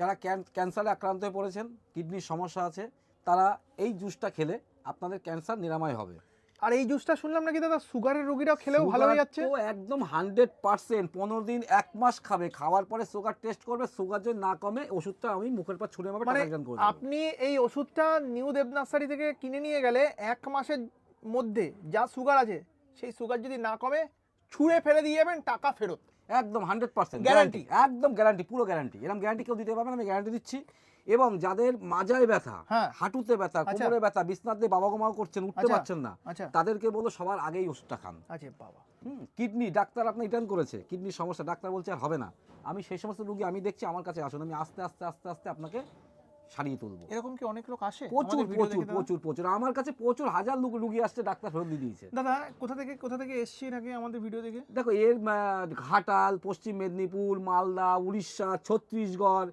যারা ক্যান্সারে আক্রান্ত হয়ে পড়েছেন, কিডনির সমস্যা আছে, তারা এই জুসটা খেলে আপনাদের ক্যান্সার নিরাময় হবে। আর এই জুসটা শুনলাম নাকি দাদা সুগারের রোগীরাও খেলেও ভালো হয়ে যাচ্ছে। তো একদম 100%, 15 দিন 1 মাস খাবে, খাওয়ার পরে সুগার টেস্ট করবে, সুগার যদি না কমে ওষুধটা আমি মুখের পর ছুঁড়ে মারবে, মানে টাকা রিটার্ন করে দেব। আপনি এই ওষুধটা নিউ দেব নার্সারি থেকে কিনে নিয়ে গেলে 1 মাসের মধ্যে যা সুগার আছে সেই সুগার যদি না কমে ছুঁড়ে ফেলে দিয়ে যাবেন, টাকা ফেরত। একদম 100% গ্যারান্টি। একদম গ্যারান্টি, পুরো গ্যারান্টি। এরকম গ্যারান্টি কেউ দিতে পারবে না, আমি গ্যারান্টি দিচ্ছি। এবং যাদের মাজায় ব্যথা, হ্যাঁ। হাঁটুতে ব্যথা, আচ্ছা। কোমরে ব্যথা, বিছনাতে বাবা গোমাও করছেন, উঠতে আচ্ছা। পারছেন না, আচ্ছা। তাদেরকে বলবো সবার আগেই ওষুধটা খান। আচ্ছা বাবা। কিডনি ডাক্তার আপনি রিটার্ন করেছে, কিডনির সমস্যা, ডাক্তার বলছে আর হবে না, আমি সেই সমস্ত রুগী আমি দেখছি, আমার কাছে আসুন, আমি আস্তে আস্তে আস্তে আস্তে আপনাকে সারিয়ে তুলবো। এরকম কি অনেক লোক আসে? প্রচুর আমাদের ভিডিও প্রচুর দেখে দাদা? প্রচুর প্রচুর আমার কাছে প্রচুর হাজার রুগী আসছে, ডাক্তার ফেরত দিয়ে দিয়েছে। দাদা কোথা থেকে এসছেন আগে আমাদের ভিডিও দেখে? দেখো এর ঘাটাল, পশ্চিম মেদিনীপুর, মালদা, উড়িষ্যা, ছত্তিশগড়,